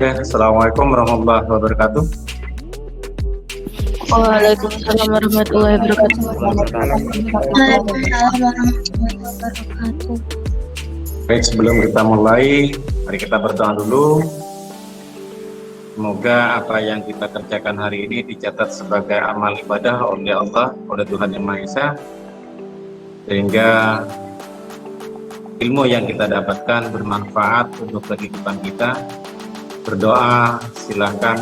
Ya, Assalamualaikum warahmatullahi wabarakatuh. Waalaikumsalam warahmatullahi wabarakatuh. Waalaikumsalam warahmatullahi wabarakatuh. Baik, sebelum kita mulai, mari kita berdoa dulu. Semoga apa yang kita kerjakan hari ini dicatat sebagai amal ibadah oleh Allah, oleh Tuhan Yang Maha Esa, sehingga ilmu yang kita dapatkan bermanfaat untuk kehidupan kita. Berdoa, silahkan.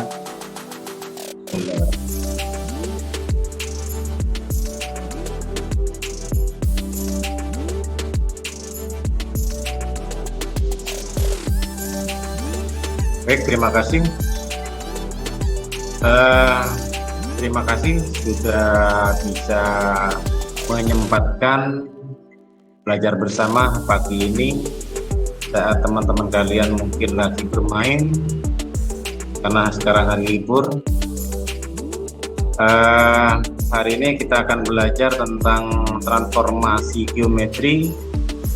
Baik, terima kasih. Terima kasih sudah bisa menyempatkan belajar bersama pagi ini saat teman-teman kalian mungkin lagi bermain karena sekarang hari libur. Hari ini kita akan belajar tentang transformasi geometri,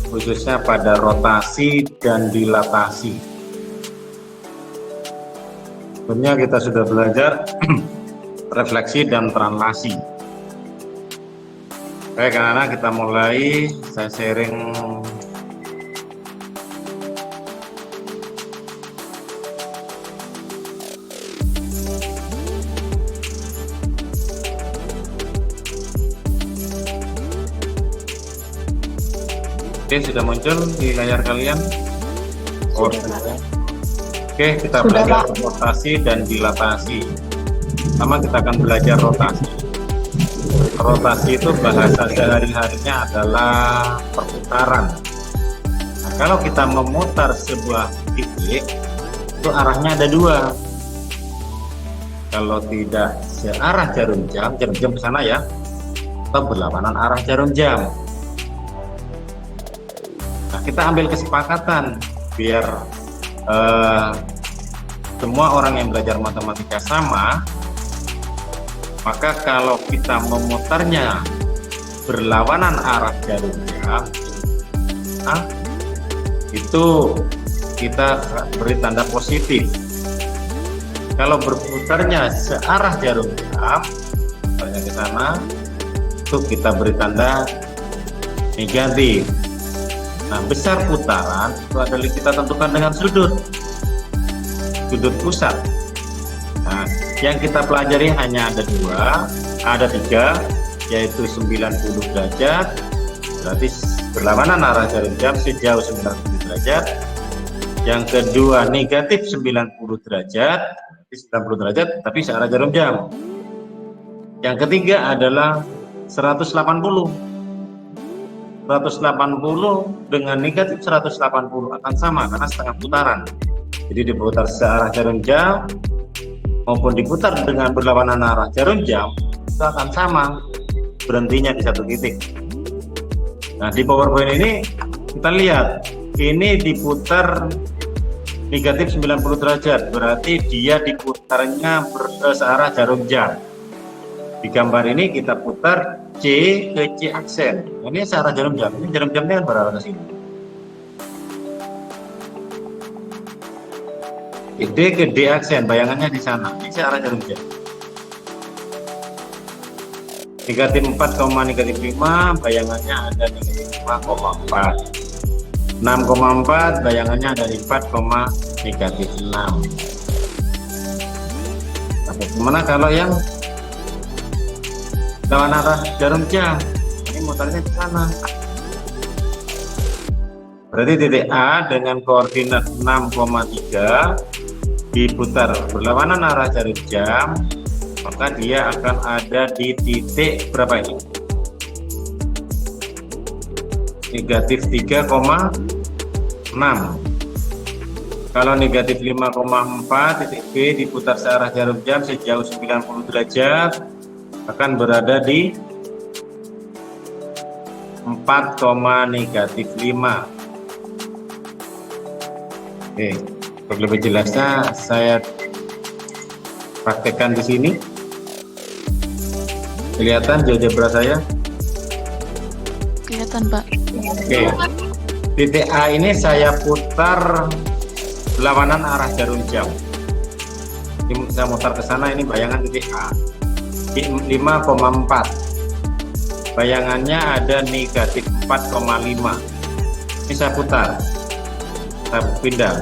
khususnya pada rotasi dan dilatasi. Sebelumnya kita sudah belajar refleksi dan translasi. Baik, anak-anak, kita mulai. Saya sharing. Oke, sudah muncul di layar kalian? Oh, sudah. Oke, kita belajar rotasi dan dilatasi. Pertama kita akan belajar rotasi. Rotasi itu bahasa sehari-harinya adalah perputaran. Nah, kalau kita memutar sebuah titik, itu arahnya ada dua. Kalau tidak searah jarum jam ke sana ya, atau berlawanan arah jarum jam. Nah, kita ambil kesepakatan biar semua orang yang belajar matematika sama, maka kalau kita memutarnya berlawanan arah jarum jam, itu kita beri tanda positif. Kalau berputarnya searah jarum jam, misalnya ke sana, itu kita beri tanda negatif. Nah, besar putaran itu adalah kita tentukan dengan sudut pusat. Nah, yang kita pelajari hanya ada tiga, yaitu 90 derajat, berarti berlawanan arah jarum jam sejauh 90 derajat. Yang kedua negatif 90 derajat, 90 derajat tapi searah jarum jam. Yang ketiga adalah 180 dengan negatif 180 akan sama karena setengah putaran. Jadi diputar searah jarum jam maupun diputar dengan berlawanan arah jarum jam itu akan sama, berhentinya di satu titik. Nah, di PowerPoint ini kita lihat ini diputar negatif 90 derajat, berarti dia diputarnya searah jarum jam. Di gambar ini kita putar C ke C aksen. Ini searah jarum jam. Ini jarum jamnya kan berarah ke sini. D ke D aksen, bayangannya di sana. Ini searah jarum jam. Negatif 4, negatif 5, bayangannya ada negatif 5,4. 6,4, bayangannya dari 4, negatif 6. Nah, bagaimana kalau yang lawan arah jarum jam? Ini mutarnya di sana. Berarti titik A dengan koordinat 6,3 diputar berlawanan arah jarum jam, maka dia akan ada di titik berapa ini? Negatif 3,6. Kalau negatif 5,4, titik B diputar searah jarum jam sejauh 90 derajat akan berada di 4, negatif 5. Oke, untuk lebih jelasnya saya praktekkan di sini. Kelihatan GeoGebra saya? Kelihatan, Pak. Oke. Titik A ini saya putar berlawanan arah jarum jam. Ini saya mutar ke sana, ini bayangan titik A. Di 5,4. Bayangannya ada negatif 4,5. Ini saya putar. Saya pindah.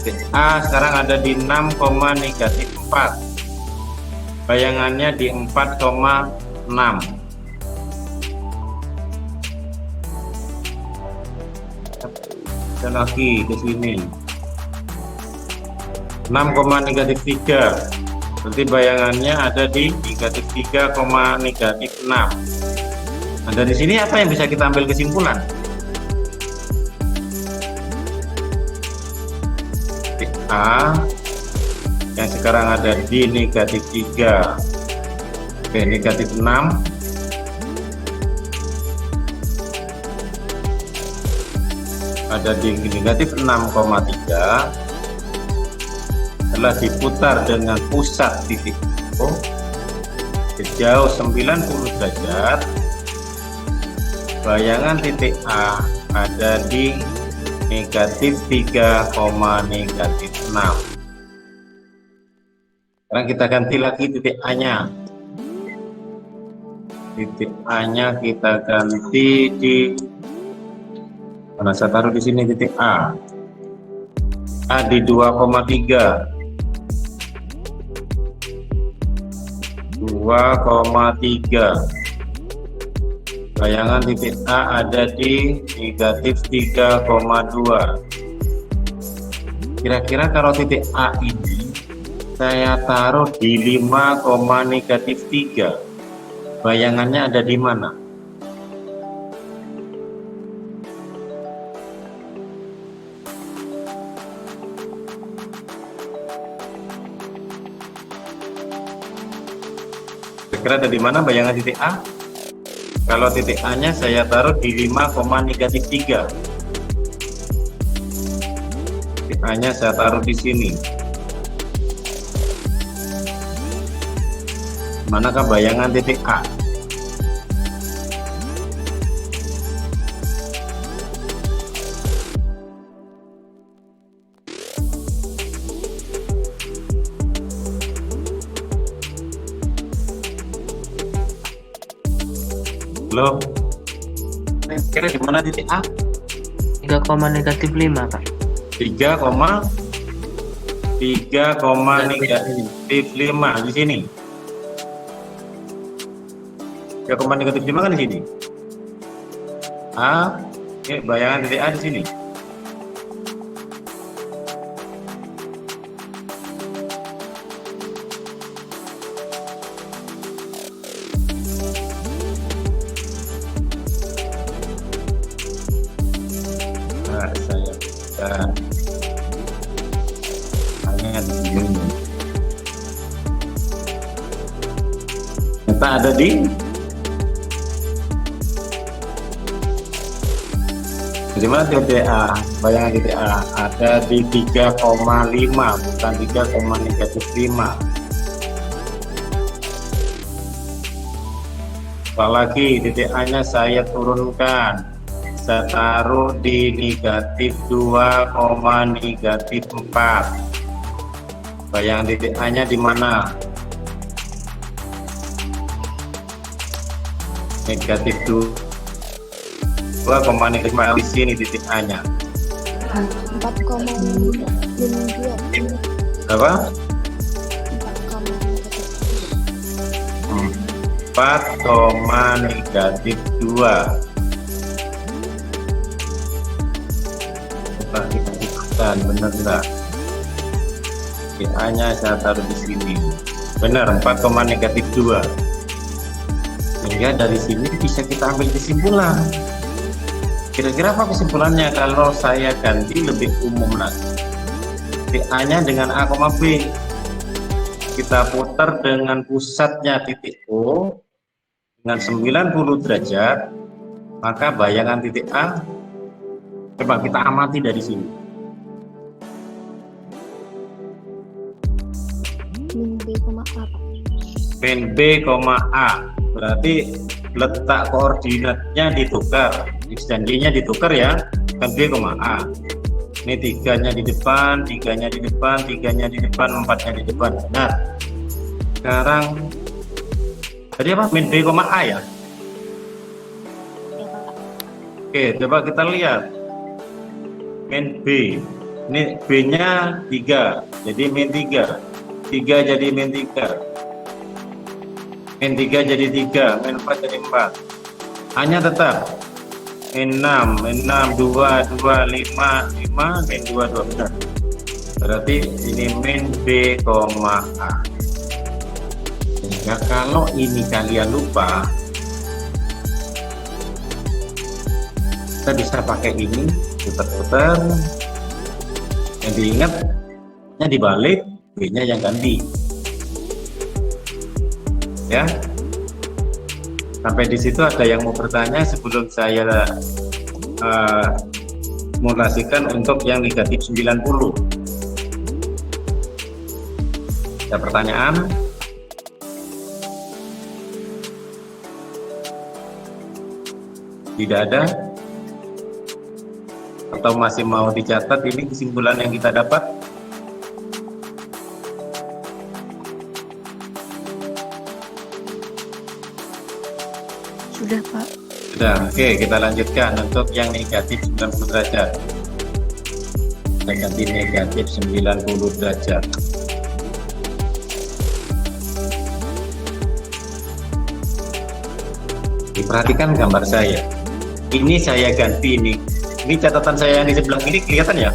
Titik A sekarang ada di 6,-4. Bayangannya di 4,6. Dan lagi ke sini 6,-3. Berarti bayangannya ada di negatif 3,-6. Nah, dari sini apa yang bisa kita ambil kesimpulan? Titik A yang sekarang ada di negatif 3, oke, negatif 6, ada di negatif 6,3. Setelah diputar dengan pusat titik O sejauh 90 derajat, bayangan titik A ada di negatif 3,-6. Sekarang kita ganti lagi titik A nya. Titik A nya kita ganti di mana, saya taruh di sini titik A. A di 2,3. 2,3. Bayangan titik A ada di negatif 3,2. Kira-kira kalau titik A ini saya taruh di 5,-3, bayangannya ada di mana? Kira-kira ada di mana bayangan titik A? Kalau titik A nya saya taruh di 5,-3. Titik A nya saya taruh di sini. Manakah bayangan titik A? Halo, kira di mana titik A? 3,-5 Kak. 3,-5 di sini. 3,-5 kan di sini. A, ini bayangan titik A di sini. Nah, saya bisa hanya di sini. Kita ada di mana titik A? Bayangan titik A ada di 3,5, bukan 3,-5. Apalagi titik A nya saya turunkan, saya taruh di negatif 2,-4. Bayangan titik A nya di mana? Negatif 2,5 di sini titik A nya. 4,52. Berapa? 4,-2. Kita ciptakan, benar enggak? Titik A nya saya taruh di sini. Benar, 4,-2. Sehingga dari sini bisa kita ambil kesimpulan. Kira-kira apa kesimpulannya kalau saya ganti lebih umum lagi? Titik A nya dengan A, B. Kita putar dengan pusatnya titik O dengan 90 derajat, maka bayangan titik A, coba kita amati dari sini. Min B, A. Berarti letak koordinatnya ditukar, X dan Y nya ditukar ya, kan B, A. Ini tiganya di depan, tiganya di depan, tiganya di depan, empatnya di depan. Benar. Sekarang tadi apa? Min B, A ya? Oke, coba kita lihat. Min B. Ini B-nya 3, jadi min 3. 3 jadi min 3. Min 3 jadi 3, min 4 jadi 4. Hanya tetap min 6, min 6, 2, 2, 5, 5, min 2, 2, benar. Berarti ini min B, A. Sehingga kalau ini kalian lupa, kita bisa pakai ini, putar-putar. Yang diingatnya dibalik, B-nya yang ganti. Ya. Sampai di situ ada yang mau bertanya sebelum saya simulasikan untuk yang negatif 90. Ada pertanyaan? Tidak ada? Atau masih mau dicatat ini kesimpulan yang kita dapat? Sudah, Pak. Sudah, oke, kita lanjutkan untuk yang negatif 90 derajat. Kita ganti negatif 90 derajat. Diperhatikan gambar saya. Ini saya ganti ini. Ini catatan saya yang di sebelah kiri kelihatan ya?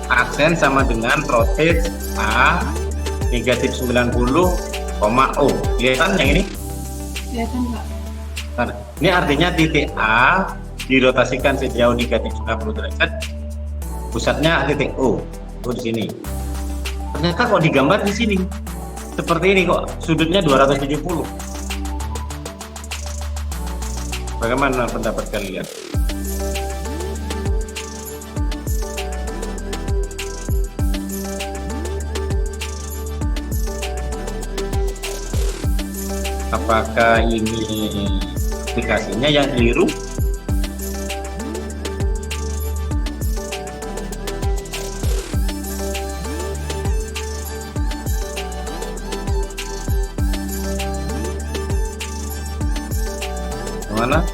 Aksen sama dengan rotate A negatif 90, O. Kelihatan yang ini? Kelihatan, Pak. Nah, ini artinya titik A dirotasikan sejauh negatif 90 derajat. Pusatnya titik O. Di sini. Ternyata kok digambar di sini. Seperti ini kok, sudutnya 270. Bagaimana pendapat kalian? Apakah ini aplikasinya yang keliru? Mana?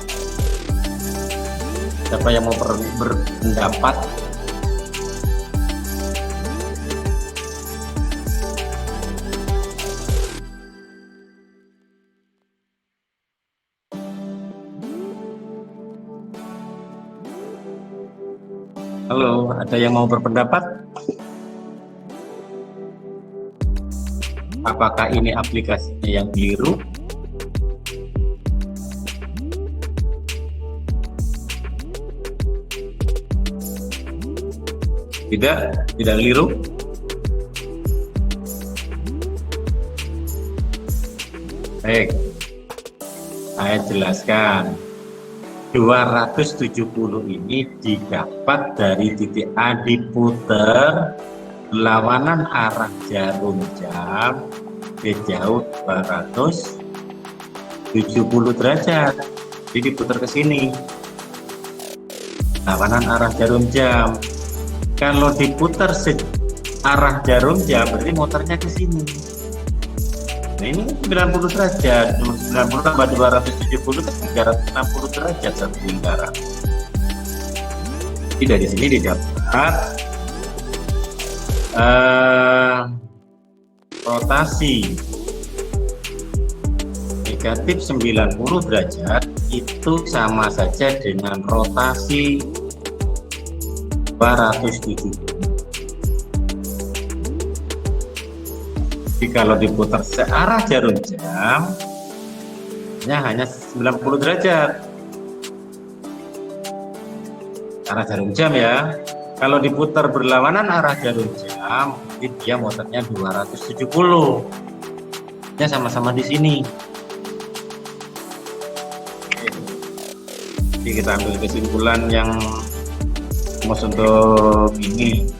Siapa yang mau berpendapat? Halo, ada yang mau berpendapat? Apakah ini aplikasinya yang keliru? Tidak keliru. Baik, saya jelaskan. 270 ini didapat dari titik A diputer berlawanan arah jarum jam sejauh 270 derajat. Jadi diputar ke sini. Berlawanan arah jarum jam. Kalau diputar arah jarum jam berarti motornya ke sini. Nah ini 90 derajat, 90 tambah 270 kan 360 derajat satu lingkaran. Jadi dari sini didapat rotasi negatif 90 derajat itu sama saja dengan rotasi 270. Jadi kalau diputar searah jarum jam hanya 90 derajat arah jarum jam ya. Kalau diputar berlawanan arah jarum jam jadi dia motornya 270. Ya sama-sama di sini. Jadi kita ambil kesimpulan yang rumus untuk ini.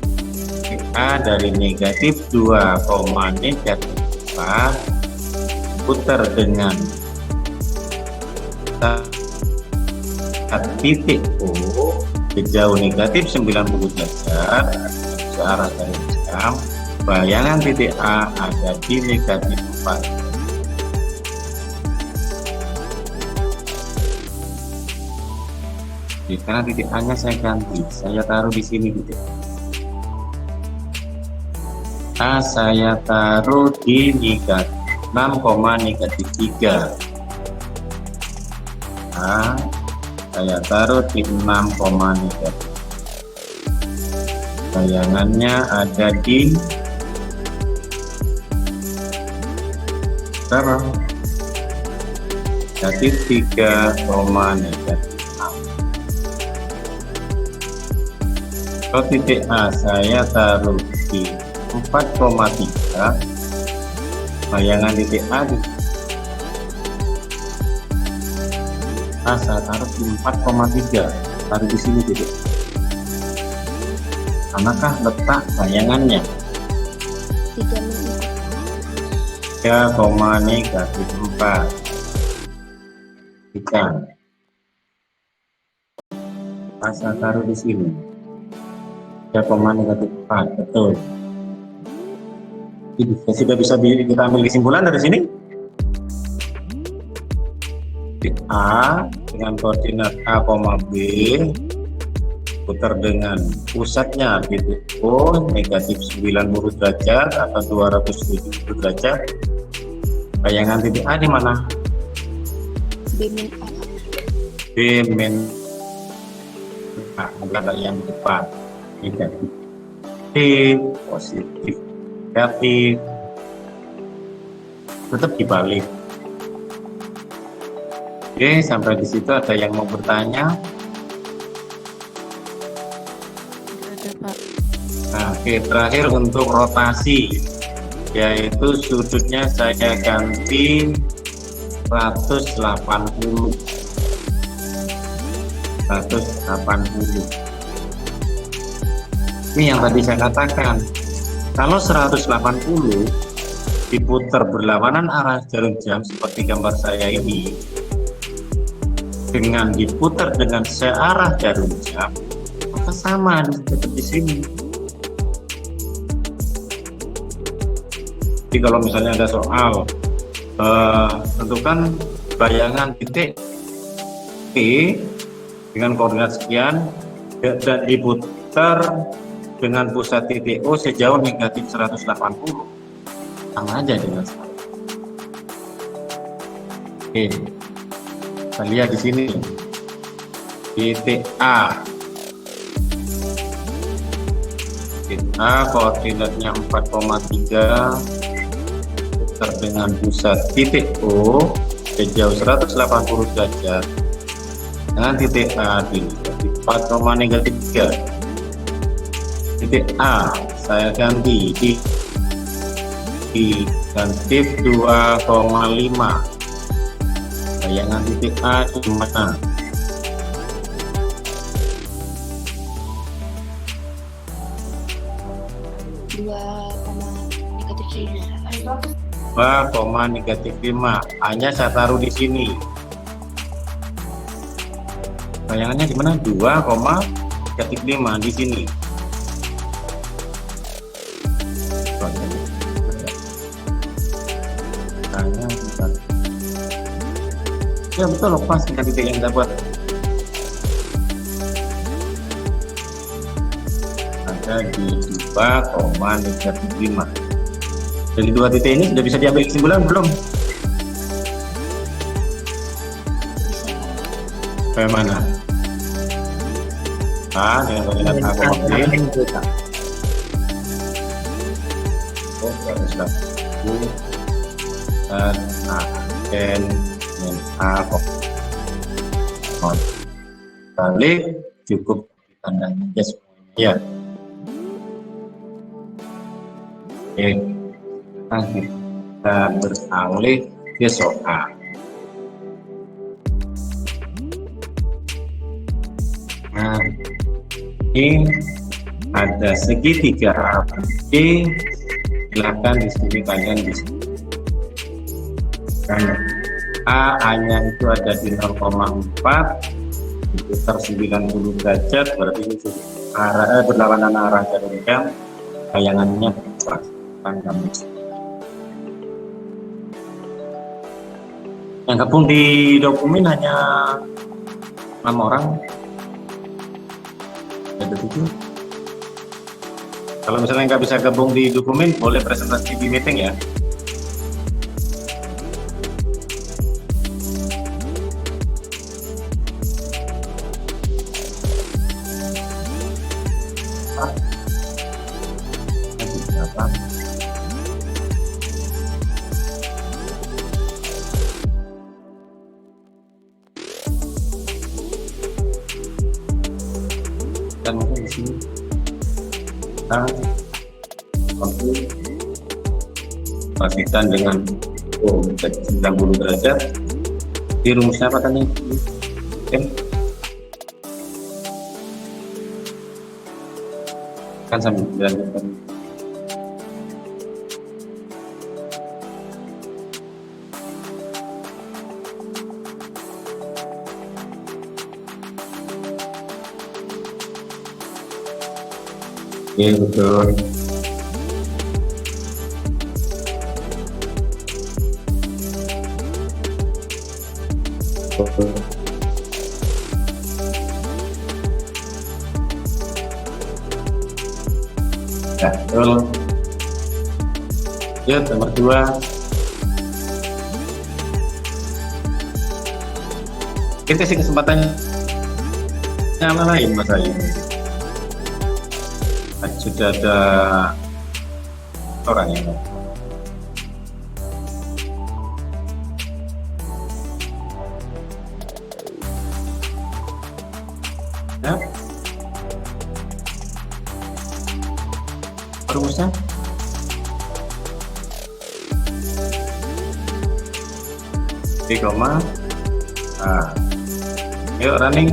A dari negatif 2, negatif 4 putar dengan titik O sejauh negatif 90 derajat searah jarum jam, bayangan titik A ada di negatif 4. Jadi, karena titik A nya saya ganti, saya taruh di sini titik A, saya taruh di negatif 6, negatif 3. A saya taruh di 6, negatif. Bayangannya ada di berapa? Negatif 3, negatif 6. Kalau titik A saya taruh di 4,3, bayangan titik A di saya taruh di 4,3, taruh di sini titik. Manakah letak bayangannya? 3, negatif 4. Ikan. Saya taruh di sini. 3, negatif 4, betul. Ini sudah bisa kita ambil kesimpulan dari sini. Titik A dengan koordinat A, B putar dengan pusatnya titik O negatif 90 derajat atau 270 derajat. Bayangan titik A di mana? B min A, adalah yang depan. Negatif positif negatif, tetap dibalik. Oke, sampai di situ ada yang mau bertanya? Ada, Pak. Nah, oke, terakhir untuk rotasi, yaitu sudutnya saya ganti 180. Ini yang tadi saya katakan, kalau 180 diputar berlawanan arah jarum jam seperti gambar saya ini, dengan diputar dengan searah jarum jam, maka sama di sini. Jadi kalau misalnya ada soal tentukan bayangan titik P dengan koordinat sekian dan diputar dengan pusat titik O sejauh negatif 180, sama aja dengan saya. Oke, kita lihat di sini titik A. Titik A koordinatnya 4,3 putar dengan pusat titik O sejauh 180 derajat dengan titik A di negatif 4, negatif 3. Titik A saya ganti di negatif 2,5. Bayangan titik A di mana? negatif 5. Hanya saya taruh di sini. Bayangannya di mana? 2,negatif 5 di sini. Ya betul, lepas dengan titik yang dapat. Ada di 2,negatif 5. Dari dua titik ini sudah bisa diambil kesimpulan belum? Bagaimana? A dengan koordinat A, B. Oh, harus dan A dan A balik cukup tandanya aja semuanya ya. Oke, nah kita beralih ke soal. Nah, ini ada segitiga ABC. Silakan di sini kalian bisa. A hanya itu ada di 0,4, diputar 90 derajat berarti itu berlawanan arah jarum jam, bayangannya pangkam. Yang gabung di dokumen hanya 6 orang. Ada 7. Kalau misalnya nggak bisa gabung di dokumen, boleh presentasi di meeting ya. Dan mungkin di sini kita mampu pastikan dengan 90 derajat. Di rumusnya apa tadi? Kan sambil dilanjutkan. Iya betul. Ya, betul. Ya, nomor 2. Kita kasih kesempatannya yang lain Mas Ayu. Sudah ada orang yang ya. Rumusnya di koma. Nah, yuk running.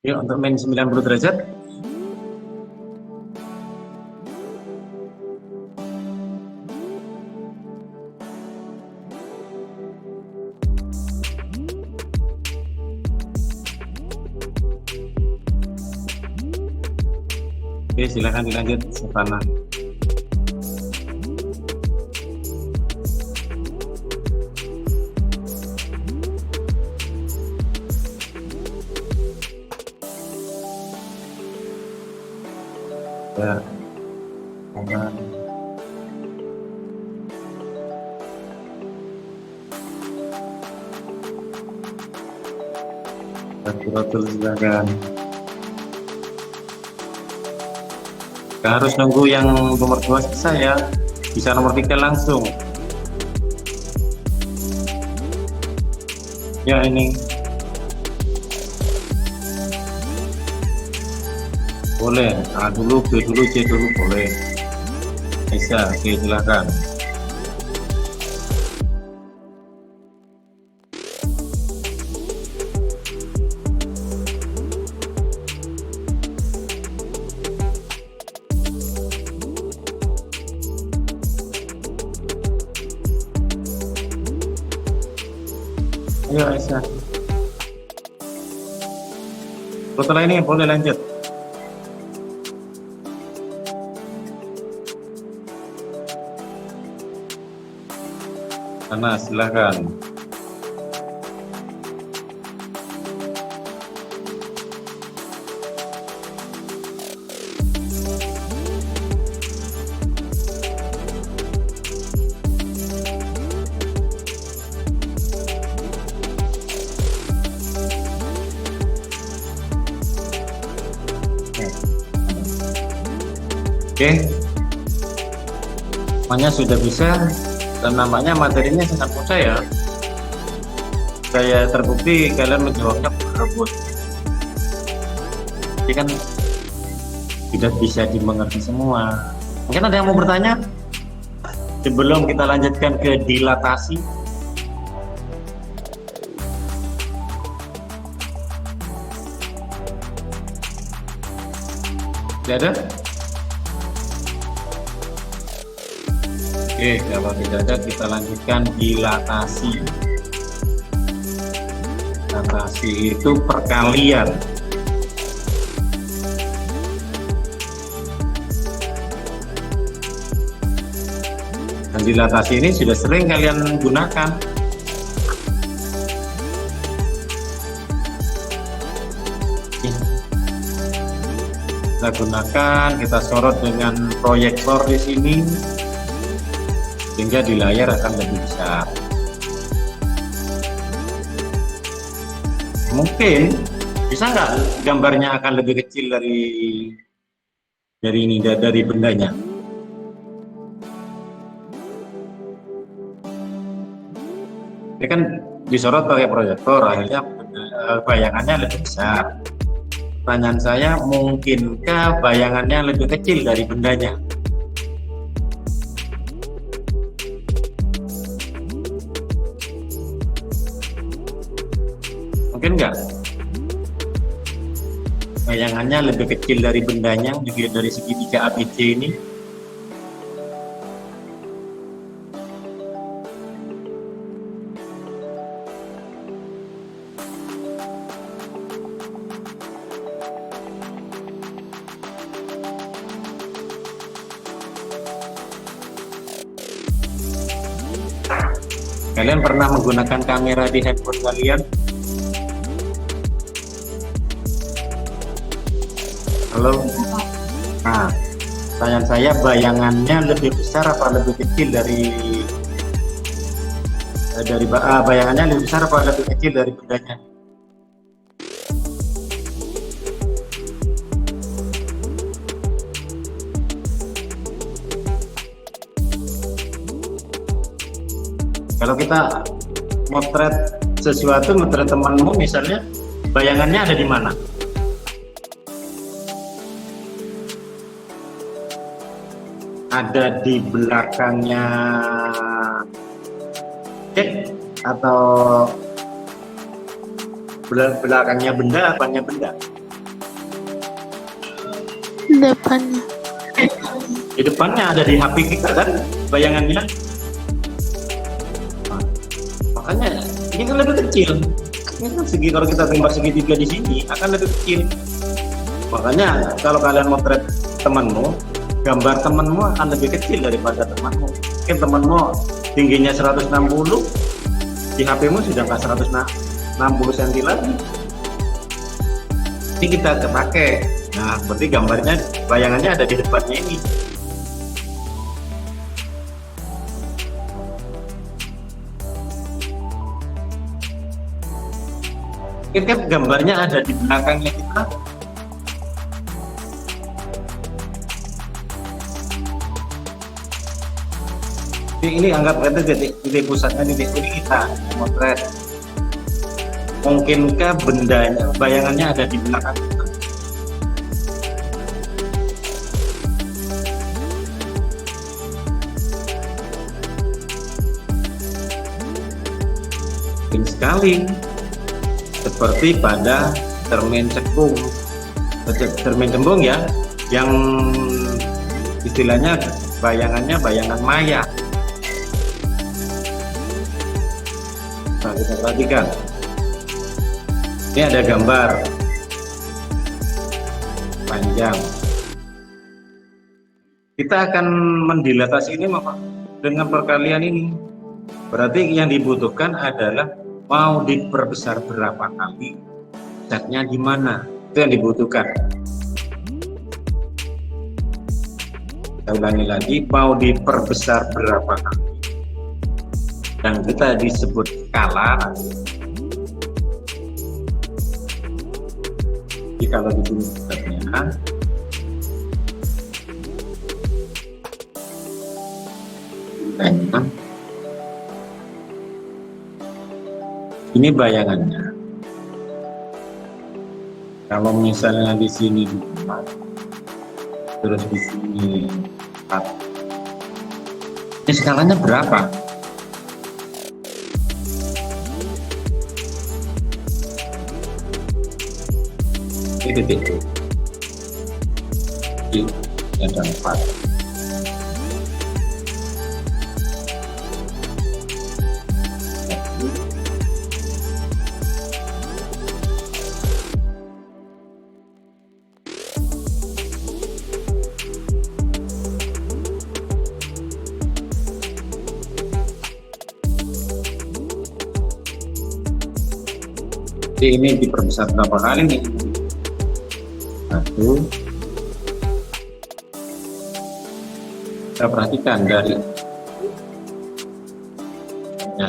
Yuk untuk main 90 derajat. Oke, silakan dilanjut Savana. Ya, aman. Atur silakan. Gak harus nunggu yang nomor 2 selesai ya, bisa nomor 3 langsung. Ya ini. Boleh, A dulu, B dulu, C dulu boleh. Bisa, oke silakan. Ayo Aisyah. Setelah ini boleh lanjut. Sana silahkan. Oke, semuanya sudah bisa dan nampaknya materinya sangat mudah ya. saya terbukti kalian menjawabnya berebut. Jadi kan tidak bisa dimengerti semua. Mungkin ada yang mau bertanya sebelum kita lanjutkan ke dilatasi. Tidak ada? Oke, kalau tidak ada kita lanjutkan dilatasi. Dilatasi itu perkalian. Dan dilatasi ini sudah sering kalian gunakan. Kita gunakan, kita sorot dengan proyektor di sini, sehingga di layar akan lebih besar. Mungkin bisa nggak gambarnya akan lebih kecil dari bendanya? Ini kan disorot pakai proyektor, akhirnya bayangannya lebih besar. Pertanyaan saya, mungkinkah bayangannya lebih kecil dari bendanya? Mungkin nggak? Bayangannya lebih kecil dari bendanya, dilihat dari segitiga ABC ini. Kalian pernah menggunakan kamera di handphone kalian? Halo? Nah, pertanyaan saya, bayangannya lebih besar apa lebih kecil bayangannya lebih besar apa lebih kecil dari bendanya? Kalau kita motret sesuatu, motret temanmu misalnya, bayangannya ada di mana? Ada di belakangnya cek atau belakangnya benda, apanya benda? Depannya. Di depannya ada di HP kita kan bayangannya. Nah, makanya ini kan lebih kecil. Ini kan kalau kita gambar segitiga di sini akan lebih kecil. Makanya kalau kalian motret temanmu, gambar temanmu akan lebih kecil daripada temanmu. Mungkin temanmu tingginya 160, di HP-mu sudah nggak 160 cm lagi. Ini kita kepake. Nah, berarti gambarnya, bayangannya ada di depannya ini. Mungkin kan gambarnya ada di belakangnya kita. Ini anggap itu titik pusatnya, titik kita motret. Mungkinkah bendanya, bayangannya ada di belakang kita? Mungkin sekali, seperti pada cermin cembung ya, yang istilahnya bayangannya bayangan maya. Nah, kita perhatikan, ini ada gambar panjang. Kita akan mendilatasi ini dengan perkalian ini. Berarti yang dibutuhkan adalah mau diperbesar berapa kali, catnya gimana, itu yang dibutuhkan. Saya ulangi lagi, mau diperbesar berapa kali, dan kita disebut skala. Jadi kalau di sini catnya Ini bayangannya. Kalau misalnya di sini 2, terus di sini 4. Ini skalanya berapa? Ini titik. Ini ada 4. Jadi ini diperbesar berapa kali nih? 1. Kita perhatikan dari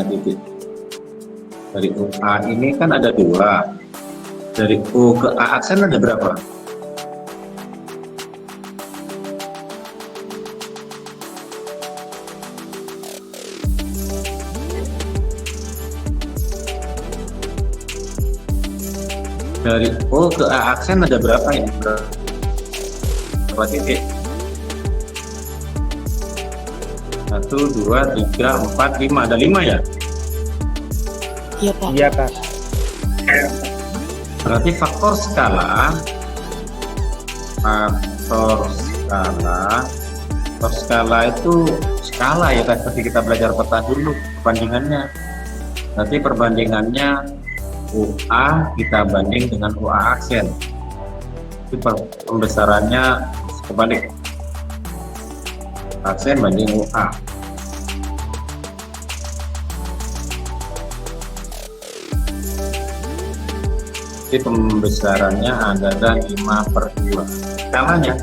titik dari OA ini kan ada 2. Dari O ke A aksen ada berapa? Dari O ke A aksen ada berapa ini? Berapa titik? 1, 2, 3, 4, 5. Ada 5 ya? Iya, Pak. Iya, Kak. Berarti faktor skala itu skala ya kan, seperti kita belajar peta dulu perbandingannya. Berarti perbandingannya OA kita banding dengan OA aksen. Itu pembesarannya kebalik. Aksen banding OA. Jadi pembesarannya adalah 5/2. Skalanya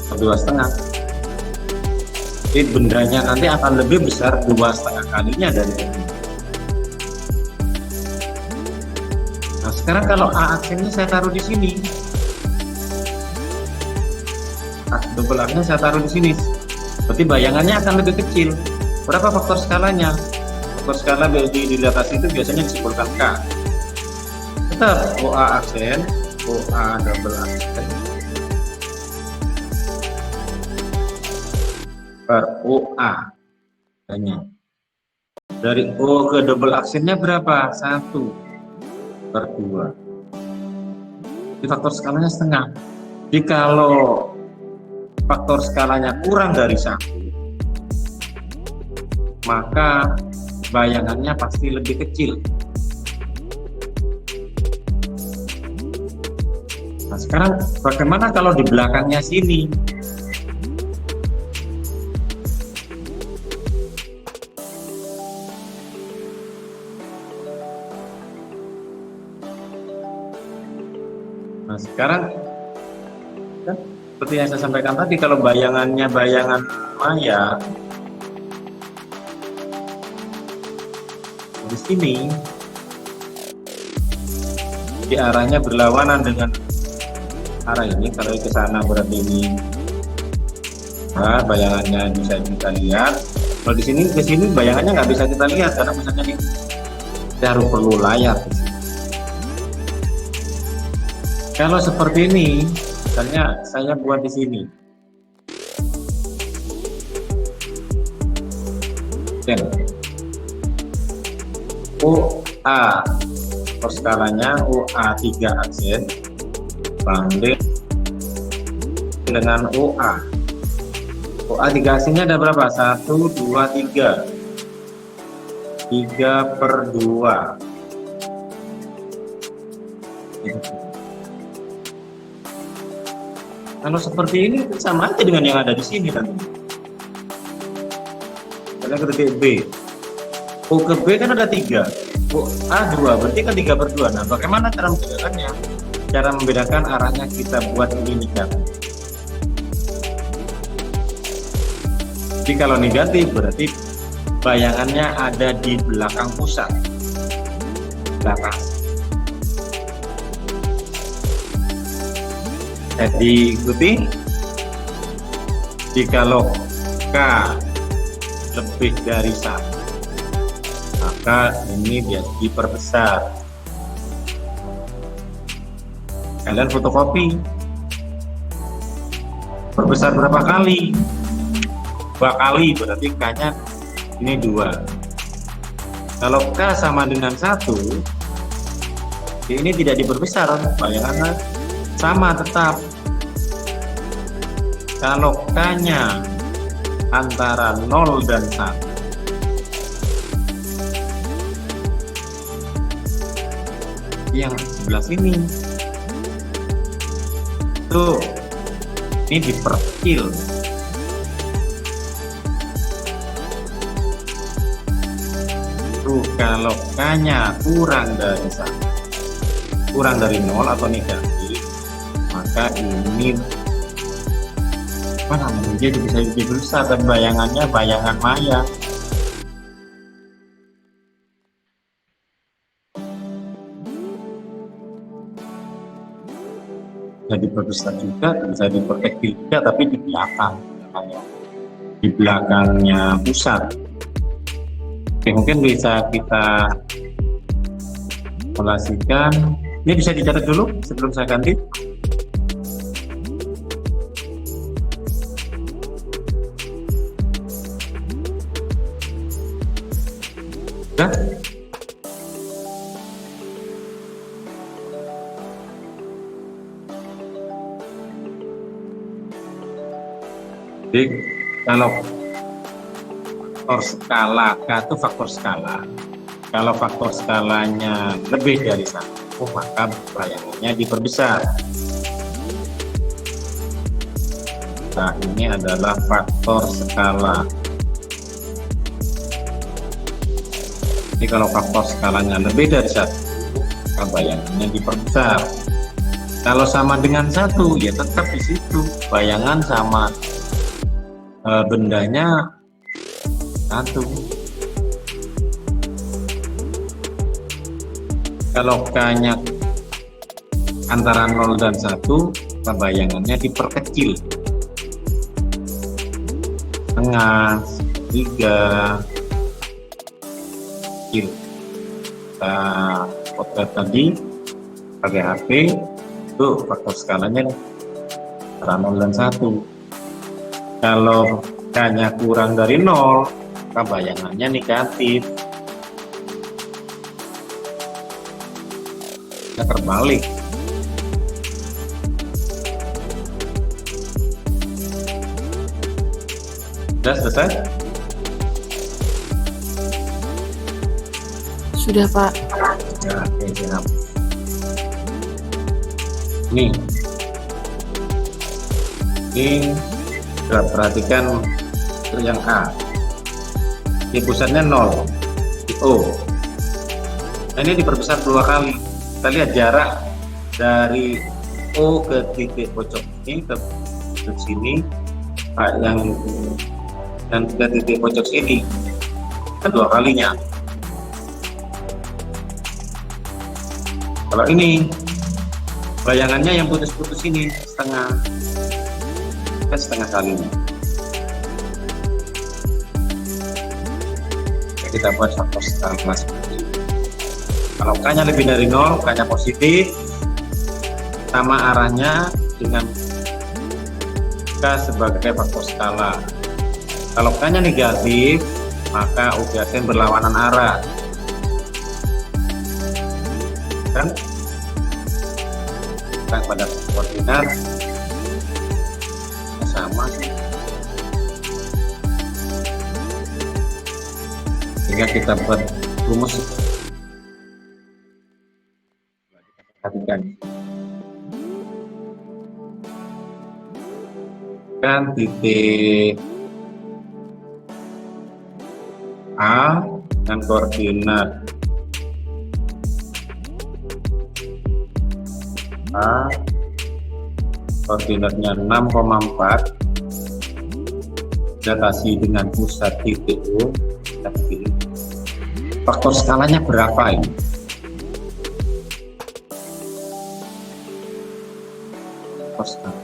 2,5. Jadi bendanya nanti akan lebih besar 2,5 kalinya dari ini. Nah sekarang kalau A aksennya saya taruh di sini, double A-nya saya taruh di sini, berarti bayangannya akan lebih kecil. Berapa faktor skalanya? Faktor skala di atas itu biasanya disimpulkan K. Tetap OA aksen, OA double aksen per OA hanya. Dari O ke double aksennya berapa? 1/2. Di faktor skalanya setengah. Jadi kalau faktor skalanya kurang dari 1, maka bayangannya pasti lebih kecil. Nah sekarang bagaimana kalau di belakangnya sini? Nah sekarang kan seperti yang saya sampaikan tadi, kalau bayangannya bayangan maya di sini, di arahnya berlawanan dengan arah ini. Kalau ke sana berarti ini, nah bayangannya bisa kita lihat. Kalau di sini ke sini bayangannya nggak bisa kita lihat karena misalnya ini kita harus perlu layar di sini. Kalau seperti ini, misalnya saya buat di sini, dan OA perskalanya OA 3 aksen banding dengan OA. OA 3 aksennya ada berapa? 1, 2, 3. 3/2. Kalau seperti ini sama aja dengan yang ada di sini nanti. Kita ke titik B. O ke B kan ada 3. O A 2, berarti kan 3/2. Nah, bagaimana cara membedakannya? Cara membedakan arahnya kita buat ini negatif. Jadi kalau negatif berarti bayangannya ada di belakang pusat. Belakang. Jadi ikuti. Jikalau K lebih dari 1, nah, maka ini dia diperbesar. Kalian fotokopi, perbesar berapa kali? 2 kali, berarti K-nya ini 2. Kalau K sama dengan 1, ini tidak diperbesar, bayangannya sama tetap. Kalau K-nya antara 0 dan 1, yang sebelah sini tuh ini diperkecil. Tuh kalau K-nya kurang dari 1, kurang dari 0 atau negatif, maka ini apa namanya, jadi bisa dibesar dan bayangannya bayangan maya. Bisa diperbesar juga, bisa diperkecil juga, tapi di belakang, di belakangnya pusat. Oke, mungkin bisa kita simulasikan. Ini bisa dicatat dulu sebelum saya ganti. Sudah? Jadi kalau faktor skala, K itu faktor skala. Kalau faktor skalanya lebih dari 1, maka bayangannya diperbesar. Nah, ini adalah faktor skala. Jadi kalau faktor skalanya lebih dari 1, maka bayangannya diperbesar. Kalau sama dengan 1, ya tetap di situ. Bayangan sama bendanya 1. Kalau K-nya antara 0 dan 1, bayangannya diperkecil. Tengah, 3, kecil. Kita potret tadi pakai HP, itu faktor skalanya antara 0 dan 1. Kalau K-nya kurang dari 0, maka bayangannya negatif. Ya, terbalik. Sudah selesai? Sudah, Pak. Ya, oke, siap. Ini perhatikan untuk yang A. Di pusatnya 0, di O. Nah, ini diperbesar 2 kali. Kita lihat jarak dari O ke titik pojok ini ke titik sini, dan ke titik pojok sini, kan 2 kalinya. Kalau ini bayangannya yang putus-putus ini setengah kalinya. Kita buat faktor skala seperti ini. Kalau K-nya lebih dari 0, K-nya positif, sama arahnya dengan K sebagai faktor skala. Kalau K-nya negatif, maka UGASN berlawanan arah. Kan? Kita pada koordinat sama, sehingga kita buat rumus. Perhatikan kan titik A dan koordinat A, koordinatnya 6,4, datasi dengan pusat titik O. Faktor skalanya berapa ini? Faktor skala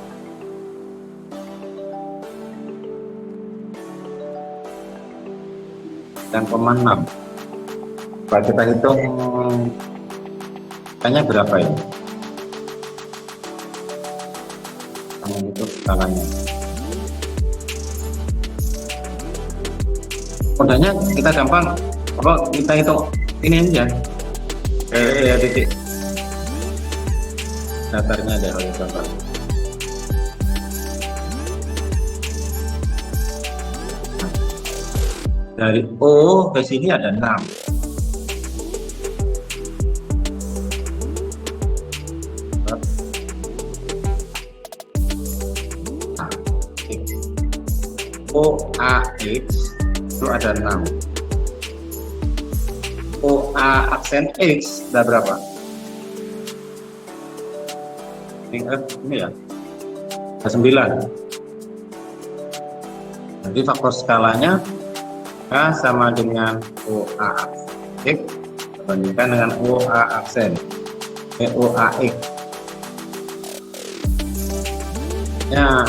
9,6. Coba kita hitung skalanya berapa ya? Kamu itu skalanya. Modalnya kita gampang. Kalau kita hitung ini aja. Ya titik. Datarnya ada horizontal. Dari O ke sini ada 6. OAX itu ada 6. OA aksen X ada berapa? Ini ya, ada 9. Jadi faktor skalanya K sama dengan OA X dibandingkan dengan OA aksen OAX ya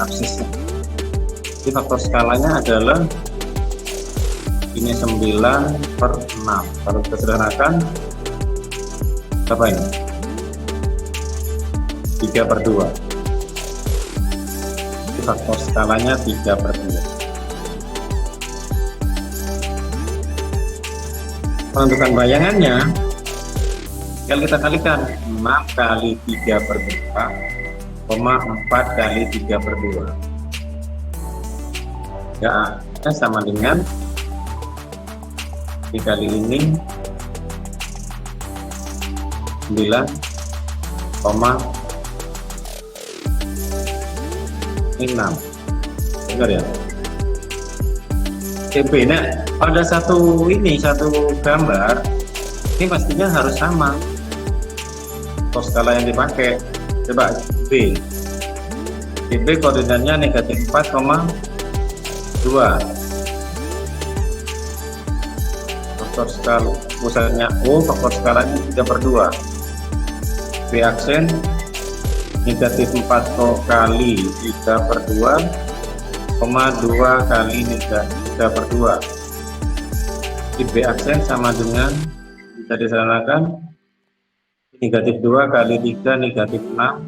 absisnya. Jadi faktor skalanya adalah ini 9/6. Kalau kita sederhanakan berapa ini? 3/2. Jadi faktor skalanya 3/2. Menentukan bayangannya, kalau kita kalikan 6 kali 3/2, 4 kali 3/2. Ya, sama dengan dikali ini 9,6. Benar ya? TB. Nah, pada satu gambar ini pastinya harus sama faktor skala yang dipakai. Coba B. B koordinatnya -4,2. Faktor skala pusatnya O, faktor skalanya 3/2. B aksen -4 kali 3/2, 2 kali 3/2. B aksen sama dengan bisa disamakan -2 kali 3 -6.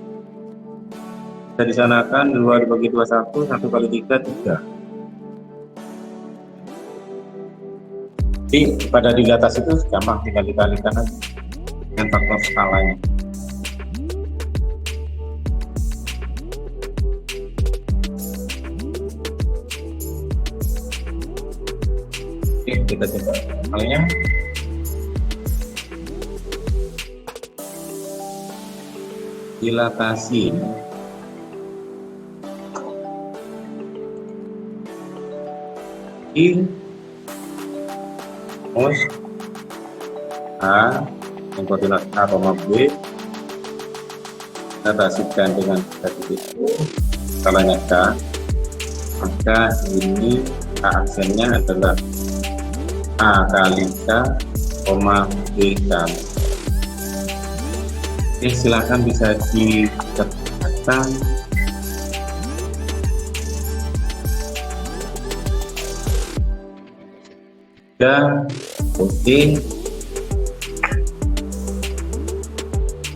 Bisa disanakan 2 dibagi 2 1, 1 kali 3 3. Jadi pada di atas itu gampang, tinggal dikalikan aja dengan faktor skalanya. Oke, kita coba kalinya. Dilatasi mus A yang koordinat A, B dilatasikan dengan titik U, skalanya K, maka ini A aksennya adalah A kali K, B kali. Oke, silakan bisa dikerjakan. Dan oke,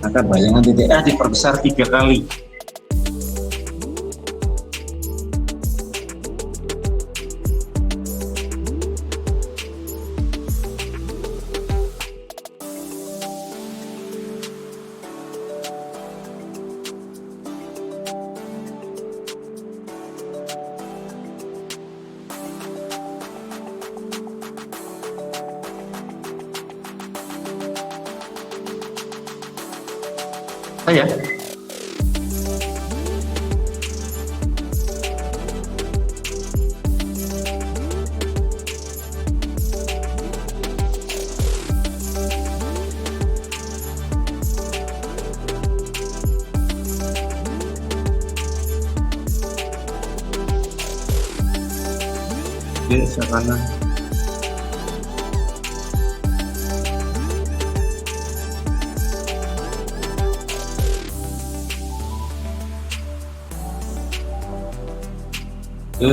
maka bayangan titik A diperbesar 3 kali. Saya sana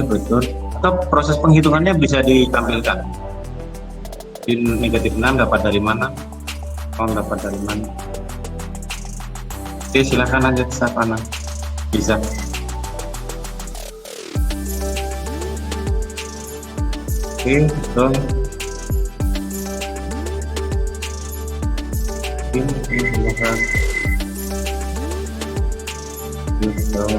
betul atau proses penghitungannya bisa ditampilkan. Di negatif 6 dapat dari mana? Dapat dari mana? Oke, silahkan lanjut Savana. Bisa. Oke, betul. Oke, silahkan. Betul.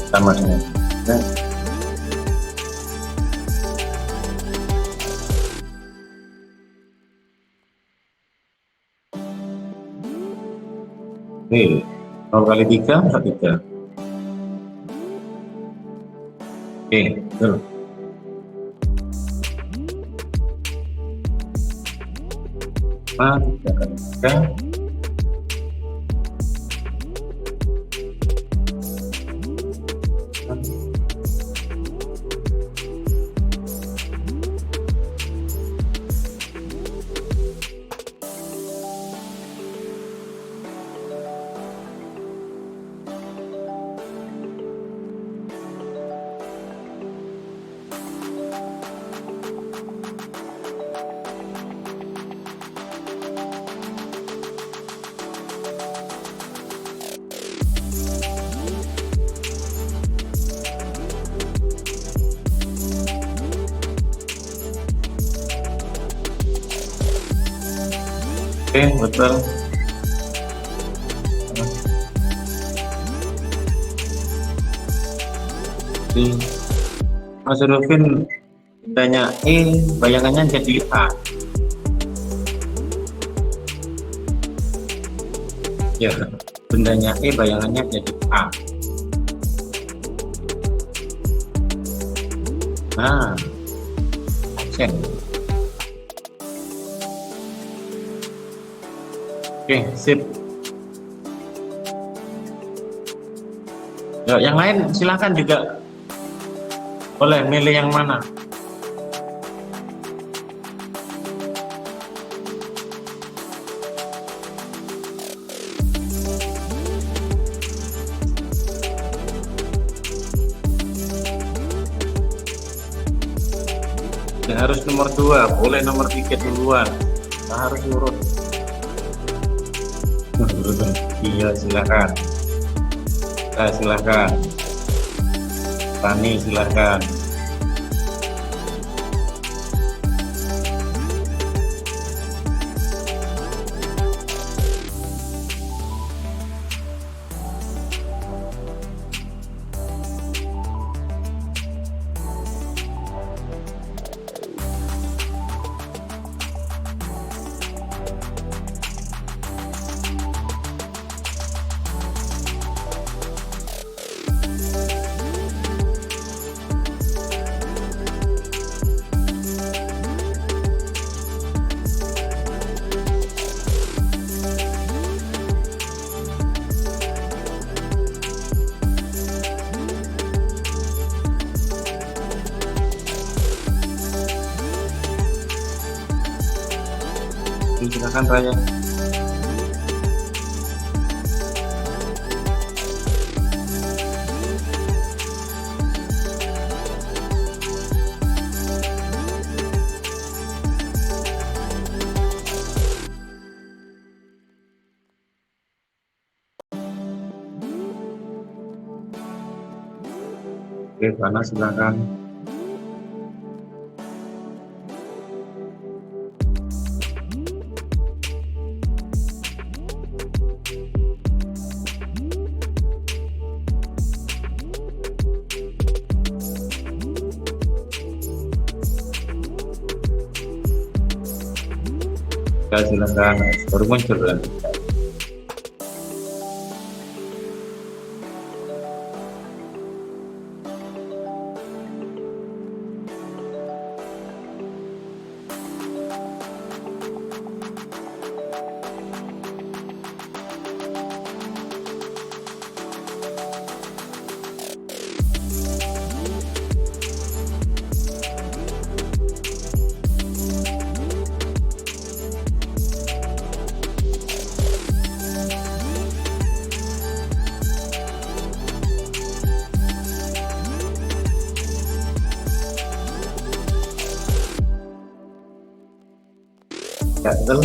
Sama dengan oke, 0 kali 3 3. Oke, betul. Nah, 3 kali 3. Oke, betul. Mas Rufin, bendanya E, bayangannya jadi A. Ya, bendanya E, bayangannya jadi A. Nah, action. Oke, sip. Ya, yang lain silakan juga boleh milih yang mana. Ya, harus nomor 2, boleh nomor 3 duluan. Nah, harus urut. Iya, silakan. Nah, silakan. Tani, silakan. Silakan Raya. Oke, Fana silakan. Ya, silakan. Baru muncul kan. Ya, betul.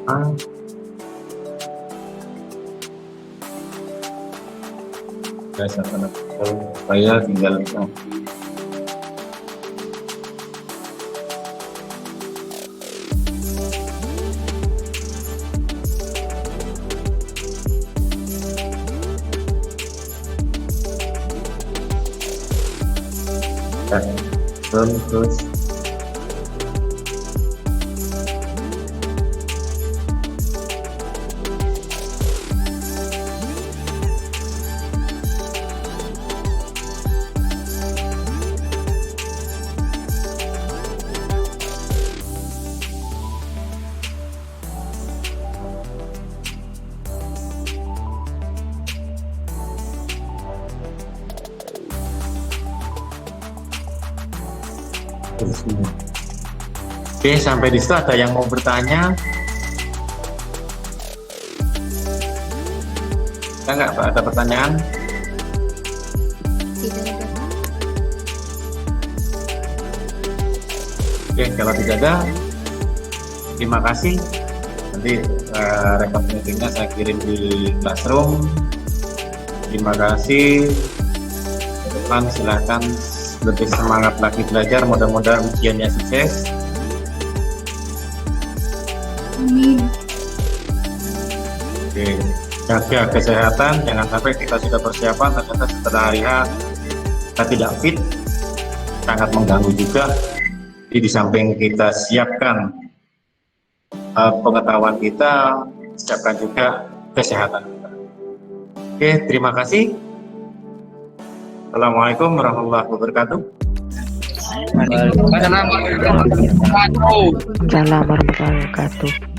Ah. Saya tinggal terus Oke, sampai di situ ada yang mau bertanya? Enggak, Pak, ada pertanyaan? Tidak ada, Pak. Oke, kalau tidak ada, terima kasih. Nanti rekod meetingnya saya kirim di Classroom. Terima kasih. Ke depan silakan lebih semangat lagi belajar. Mudah-mudahan ujiannya sukses. Amin. Oke, jaga kesehatan. Jangan sampai kita sudah persiapan, ternyata setelah hari H kita tidak fit, sangat mengganggu juga. Jadi di samping kita siapkan pengetahuan kita, siapkan juga kesehatan kita. Oke, terima kasih. Assalamualaikum warahmatullahi wabarakatuh. Waalaikumsalam warahmatullahi wabarakatuh. Assalamualaikum warahmatullahi wabarakatuh.